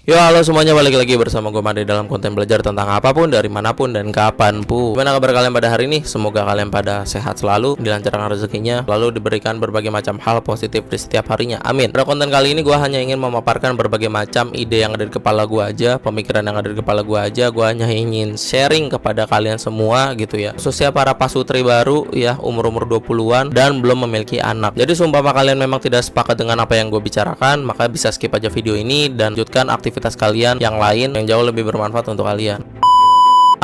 Yo, halo semuanya, balik lagi bersama gue Made dalam konten belajar tentang apapun, dari manapun, dan kapanpun. Gimana kabar kalian pada hari ini? Semoga kalian pada sehat selalu, dilancarkan rezekinya, lalu diberikan berbagai macam hal positif di setiap harinya. Amin. Pada konten kali ini gue hanya ingin memaparkan berbagai macam ide yang ada di kepala gue aja, pemikiran yang ada di kepala gue aja. Gue hanya ingin sharing kepada kalian semua gitu ya, khususnya para pasutri baru ya, umur-umur 20-an dan belum memiliki anak. Jadi seumpama kalian memang tidak sepakat dengan apa yang gue bicarakan, maka bisa skip aja video ini dan lanjutkan aktivitas kalian yang lain yang jauh lebih bermanfaat untuk kalian.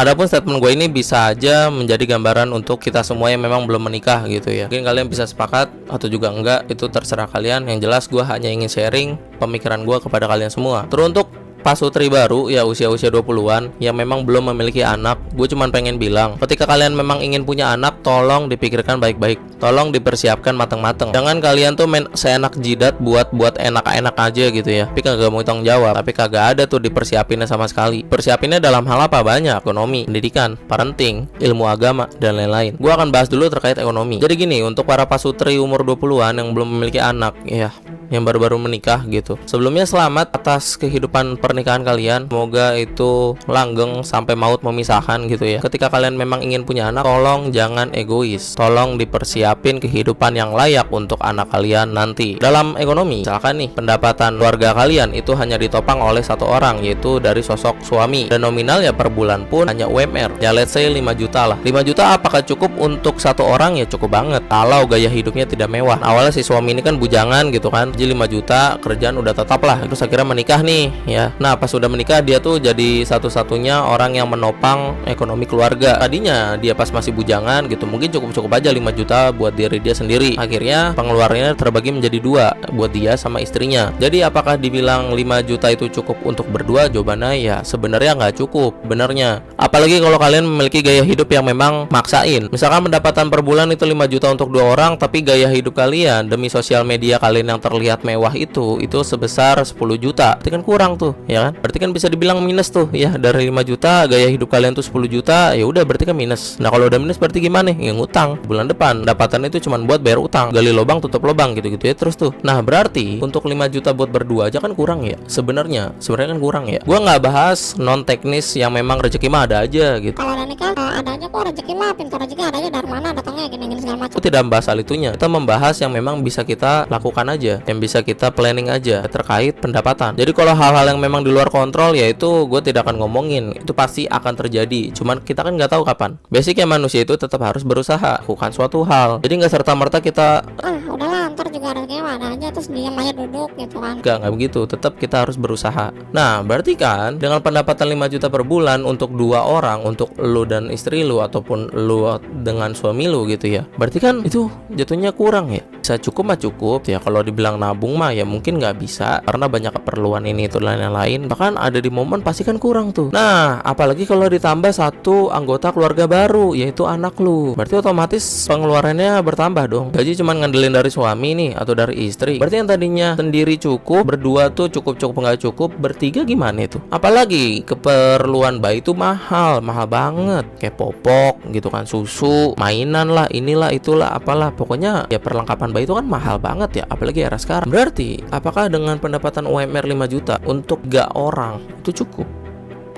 Adapun statement gue ini bisa aja menjadi gambaran untuk kita semua yang memang belum menikah gitu ya. Mungkin kalian bisa sepakat atau juga enggak, itu terserah kalian. Yang jelas gue hanya ingin sharing pemikiran gue kepada kalian semua. Teruntuk pasutri baru ya, usia-usia 20-an yang memang belum memiliki anak, gue cuman pengen bilang, ketika kalian memang ingin punya anak, tolong dipikirkan baik-baik, tolong dipersiapkan mateng-mateng. Jangan kalian tuh main seenak jidat buat enak-enak aja gitu ya, tapi kagak mau tanggung jawab, tapi kagak ada tuh dipersiapinnya sama sekali. Persiapinnya dalam hal apa? Banyak. Ekonomi, pendidikan, parenting, ilmu agama, dan lain-lain. Gue akan bahas dulu terkait ekonomi. Jadi gini, untuk para pasutri umur 20-an yang belum memiliki anak ya, yang baru-baru menikah gitu, sebelumnya selamat atas kehidupan pernikahan kalian. Semoga itu langgeng sampai maut memisahkan gitu ya. Ketika kalian memang ingin punya anak, tolong jangan egois, tolong dipersiapin kehidupan yang layak untuk anak kalian nanti. Dalam ekonomi, misalkan nih, pendapatan keluarga kalian itu hanya ditopang oleh satu orang, yaitu dari sosok suami, dan nominal ya per bulan pun hanya UMR ya, let's say 5 juta lah. 5 juta apakah cukup untuk satu orang? Ya cukup banget kalau gaya hidupnya tidak mewah. Awalnya si suami ini kan bujangan gitu kan, jadi 5 juta kerjaan udah tetap lah, terus akhirnya menikah nih ya. Nah pas udah menikah, dia tuh jadi satu-satunya orang yang menopang ekonomi keluarga. Tadinya dia pas masih bujangan gitu, mungkin cukup-cukup aja 5 juta buat diri dia sendiri. Akhirnya pengeluarannya terbagi menjadi dua, buat dia sama istrinya. Jadi apakah dibilang 5 juta itu cukup untuk berdua? Jawabannya ya sebenarnya nggak cukup benernya. Apalagi kalau kalian memiliki gaya hidup yang memang maksain. Misalkan pendapatan per bulan itu 5 juta untuk dua orang, tapi gaya hidup kalian demi sosial media kalian yang terlihat mewah itu sebesar 10 juta. Berarti kan kurang tuh ya kan? Berarti kan bisa dibilang minus tuh ya. Dari 5 juta gaya hidup kalian tuh 10 juta, ya udah berarti kan minus. Nah kalau udah minus berarti gimana? Ya ngutang. Bulan depan pendapatan itu cuma buat bayar utang, gali lubang tutup lubang gitu-gitu ya terus tuh. Nah berarti untuk 5 juta buat berdua aja kan kurang ya. Sebenarnya kan kurang ya. Gua nggak bahas non teknis yang memang rezeki mah ada aja gitu. Kalau udah nikah ada aja kok rezeki mah, pintar rezeki ada aja, dari mana datangnya gini-gini segala macam. Aku tidak membahas hal itunya. Kita membahas yang memang bisa kita lakukan aja, yang bisa kita planning aja terkait pendapatan. Jadi kalau hal-hal yang memang di luar kontrol, ya itu gue tidak akan ngomongin. Itu pasti akan terjadi. Cuman kita kan nggak tahu kapan. Basicnya manusia itu tetap harus berusaha lakukan suatu hal. Jadi nggak serta-merta kita udahlah ntar juga rezekinya ada aja terus diam aja duduk gitu kan. nggak begitu. Tetap kita harus berusaha. Nah berarti kan dengan pendapatan 5 juta per bulan untuk dua orang, untuk lu dan istri lu ataupun lu dengan suami lu gitu ya, berarti kan itu jatuhnya kurang ya. Bisa cukup mah cukup ya. Kalau dibilang nabung mah ya mungkin nggak bisa, karena banyak keperluan ini itu dan lain-lain. Bahkan ada di momen pasti kan kurang tuh. Nah apalagi kalau ditambah satu anggota keluarga baru, yaitu anak lu, berarti otomatis pengeluarannya bertambah dong. Gaji cuma ngandelin dari suami nih atau dari istri, berarti yang tadinya sendiri cukup, berdua tuh cukup nggak cukup, bertiga gimana itu? Apalagi keperluan bayi itu mahal banget, kayak popok gitu kan, susu, mainan lah, inilah itulah apalah, pokoknya ya perlengkapan bayi itu kan mahal banget ya, apalagi era sekarang. Berarti apakah dengan pendapatan UMR 5 juta untuk 3 orang itu cukup?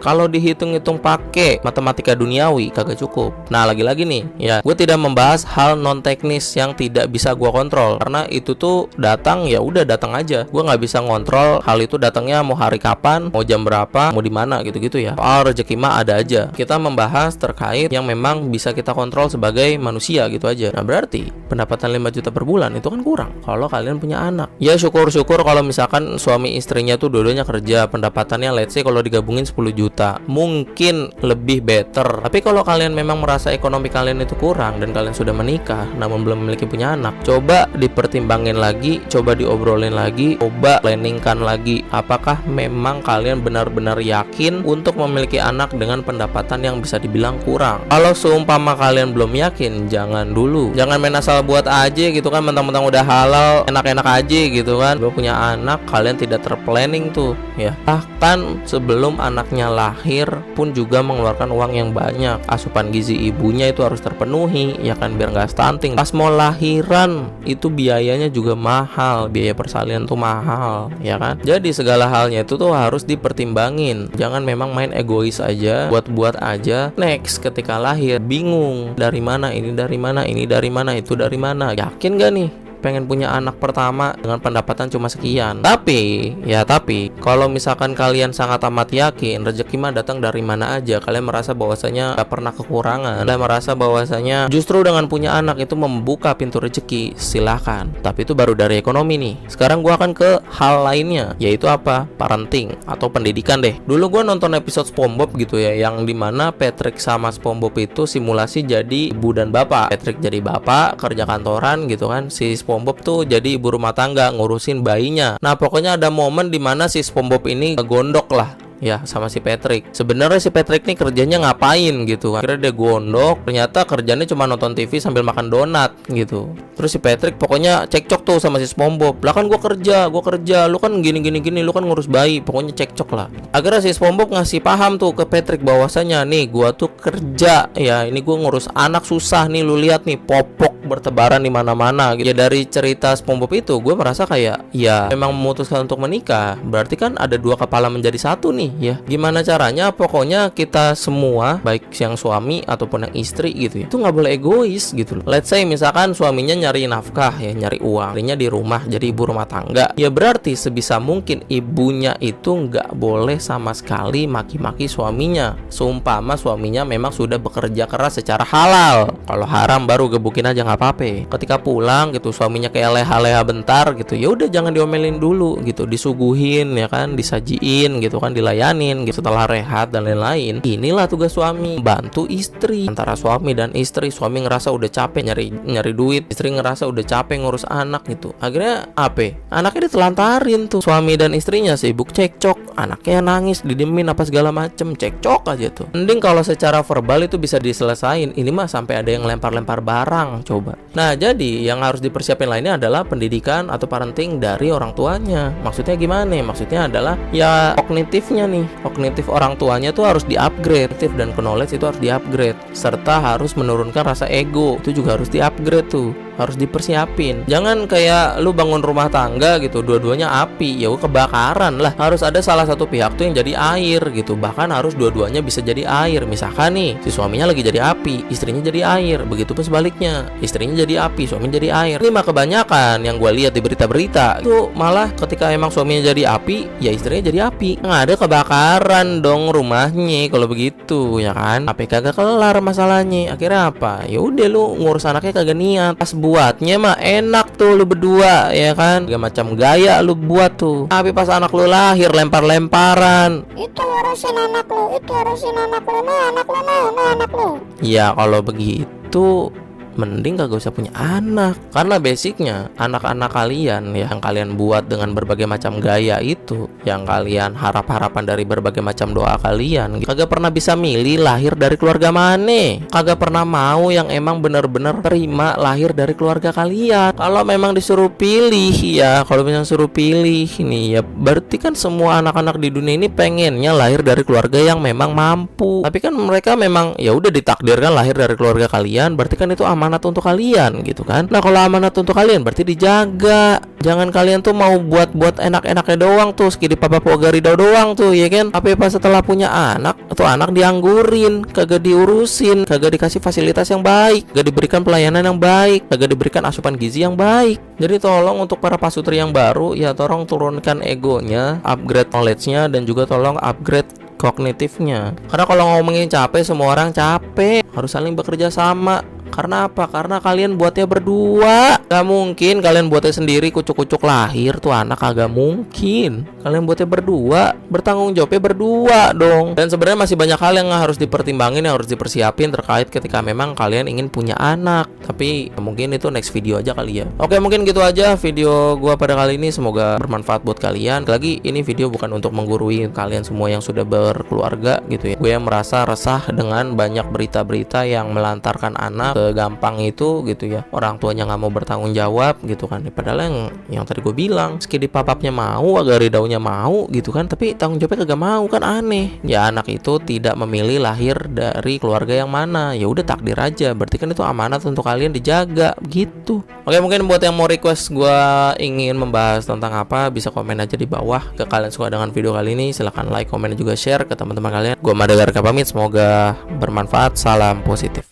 Kalau dihitung-hitung pakai matematika duniawi kagak cukup. Nah lagi-lagi nih ya, gue tidak membahas hal non teknis yang tidak bisa gue kontrol, karena itu tuh datang ya udah datang aja. Gue nggak bisa ngontrol hal itu datangnya mau hari kapan, mau jam berapa, mau di mana gitu-gitu ya. Soal rezeki mah ada aja. Kita membahas terkait yang memang bisa kita kontrol sebagai manusia gitu aja. Nah berarti pendapatan 5 juta per bulan itu kan kurang kalau kalian punya anak. Ya syukur-syukur kalau misalkan suami istrinya tuh dua-duanya kerja, pendapatannya let's say kalau digabungin 10 juta, mungkin lebih better. Tapi kalau kalian memang merasa ekonomi kalian itu kurang dan kalian sudah menikah namun belum memiliki punya anak, coba dipertimbangin lagi, coba diobrolin lagi, coba planningkan lagi, apakah memang kalian benar-benar yakin untuk memiliki anak dengan pendapatan yang bisa dibilang kurang. Kalau seumpama kalian belum yakin, jangan dulu. Jangan main asal buat aja gitu kan, mentang-mentang udah halal enak-enak aja gitu kan. Belum punya anak, kalian tidak terplanning tuh ya. Bahkan sebelum anaknya lahir pun juga mengeluarkan uang yang banyak. Asupan gizi ibunya itu harus terpenuhi, ya kan, biar nggak stunting. Pas mau lahiran itu biayanya juga mahal, biaya persalinan tuh mahal, ya kan. Jadi segala halnya itu tuh harus dipertimbangin. Jangan memang main egois aja, buat-buat aja. Next ketika lahir bingung dari mana, ini dari mana, ini dari mana, itu dari mana. Yakin gak nih pengen punya anak pertama dengan pendapatan cuma sekian? Tapi kalau misalkan kalian sangat amat yakin rezeki mah datang dari mana aja, kalian merasa bahwasanya gak pernah kekurangan, kalian merasa bahwasanya justru dengan punya anak itu membuka pintu rezeki, silahkan. Tapi itu baru dari ekonomi nih. Sekarang gua akan ke hal lainnya, yaitu apa? Parenting atau pendidikan deh. Dulu gua nonton episode SpongeBob gitu ya, yang dimana Patrick sama SpongeBob itu simulasi jadi ibu dan bapak. Patrick jadi bapak kerja kantoran gitu kan, si SpongeBob tuh jadi ibu rumah tangga ngurusin bayinya. Nah pokoknya ada momen dimana si SpongeBob ini gondok lah ya sama si Patrick. Sebenarnya si Patrick nih kerjanya ngapain gitu kan? Akhirnya dia gondok, ternyata kerjanya cuma nonton TV sambil makan donat gitu. Terus si Patrick pokoknya cekcok tuh sama si SpongeBob. Lah kan gua kerja, lu kan gini, lu kan ngurus bayi. Pokoknya cekcok lah. Akhirnya si SpongeBob ngasih paham tuh ke Patrick bahwasanya nih gua tuh kerja ya, ini gua ngurus anak susah nih, lu lihat nih popok bertebaran di mana-mana gitu. Ya dari cerita SpongeBob itu gue merasa kayak ya memang memutuskan untuk menikah, berarti kan ada dua kepala menjadi satu nih ya. Gimana caranya? Pokoknya kita semua, baik yang suami ataupun yang istri gitu ya, itu nggak boleh egois gitu loh. Let's say misalkan suaminya nyari nafkah ya, nyari uang, istrinya di rumah jadi ibu rumah tangga, ya berarti sebisa mungkin ibunya itu nggak boleh sama sekali maki-maki suaminya. Seumpama suaminya memang sudah bekerja keras secara halal. Kalau haram baru gebukin aja nggak apa-apa. Ketika pulang gitu suaminya kayak leha-leha bentar gitu, ya udah jangan diomelin dulu gitu, disuguhin ya kan, disajiin gitu kan, dilayanin gitu setelah rehat dan lain-lain. Inilah tugas suami, bantu istri. Antara suami dan istri, suami ngerasa udah capek nyari duit, istri ngerasa udah capek ngurus anak gitu. Akhirnya apa? Anaknya ditelantarin tuh. Suami dan istrinya sibuk cekcok, anaknya nangis, didiemin apa segala macem, cekcok aja tuh. Mending kalau secara verbal itu bisa diselesain. Ini mah sampai ada yang lempar-lempar barang coba. Nah jadi yang harus dipersiapin lainnya adalah pendidikan atau parenting dari orang tuanya. Maksudnya gimana? Maksudnya adalah ya kognitifnya nih. Kognitif orang tuanya tuh harus di-upgrade, kognitif dan knowledge itu harus di-upgrade, serta harus menurunkan rasa ego, itu juga harus di-upgrade tuh, harus dipersiapin. Jangan kayak lu bangun rumah tangga gitu, dua-duanya api, ya kebakaran lah. Harus ada salah satu pihak tuh yang jadi air gitu. Bahkan harus dua-duanya bisa jadi air. Misalkan nih si suaminya lagi jadi api, istrinya jadi air. Begitupun sebaliknya, istrinya jadi api, suaminya jadi air. Ini mah kebanyakan yang gue lihat di berita-berita itu malah ketika emang suaminya jadi api, ya istrinya jadi api. Nggak ada kebakaran dong rumahnya kalau begitu ya kan. Apa kagak kelar masalahnya. Akhirnya apa? Ya udah lu ngurus anaknya kagak niat. Pas buatnya mah enak tuh lu berdua ya kan. Gak macam gaya lu buat tuh. Tapi pas anak lu lahir lempar-lemparan. Itu urusin anak lu, anak lu. Ya kalau begitu mending kagak usah punya anak. Karena basicnya anak-anak kalian ya, yang kalian buat dengan berbagai macam gaya itu, yang kalian harap-harapan dari berbagai macam doa kalian, kagak pernah bisa milih lahir dari keluarga mana. Kagak pernah mau yang emang bener-bener terima lahir dari keluarga kalian. Kalau memang disuruh pilih ya, kalau misalnya suruh pilih nih ya, berarti kan semua anak-anak di dunia ini pengennya lahir dari keluarga yang memang mampu. Tapi kan mereka memang ya udah ditakdirkan lahir dari keluarga kalian, berarti kan itu amanat untuk kalian gitu kan. Nah kalau amanat untuk kalian berarti dijaga. Jangan kalian tuh mau buat enak-enaknya doang tuh, skidi papa pogari doang tuh ya kan. Tapi pas setelah punya anak, tuh anak dianggurin, kagak diurusin, kagak dikasih fasilitas yang baik, kagak diberikan pelayanan yang baik, kagak diberikan asupan gizi yang baik. Jadi tolong untuk para pasutri yang baru ya, tolong turunkan egonya, upgrade knowledge-nya, dan juga tolong upgrade kognitifnya. Karena kalau ngomongin capek, semua orang capek. Harus saling bekerja sama. Karena apa? Karena kalian buatnya berdua. Gak mungkin kalian buatnya sendiri, kucuk-kucuk lahir tuh anak, kagak mungkin. Kalian buatnya berdua, bertanggung jawabnya berdua dong. Dan sebenarnya masih banyak hal yang harus dipertimbangin, yang harus dipersiapin terkait ketika memang kalian ingin punya anak. Tapi mungkin itu next video aja kali ya. Oke, mungkin gitu aja video gua pada kali ini. Semoga bermanfaat buat kalian. Lagi ini video bukan untuk menggurui kalian semua yang sudah berkeluarga gitu ya. Gue yang merasa resah dengan banyak berita-berita yang melantarkan anak ke segampang itu gitu ya, orang tuanya nggak mau bertanggung jawab gitu kan. Padahal yang tadi gue bilang, meski di papapnya mau, agar ridaunya mau gitu kan, tapi tanggung jawabnya kagak mau, kan aneh ya. Anak itu tidak memilih lahir dari keluarga yang mana, ya udah takdir aja, berarti kan itu amanat untuk kalian dijaga gitu. Oke, mungkin buat yang mau request gue ingin membahas tentang apa, bisa komen aja di bawah. Ke kalian suka dengan video kali ini, silahkan like, komen, dan juga share ke teman-teman kalian. Gue Madegar pamit, semoga bermanfaat. Salam positif.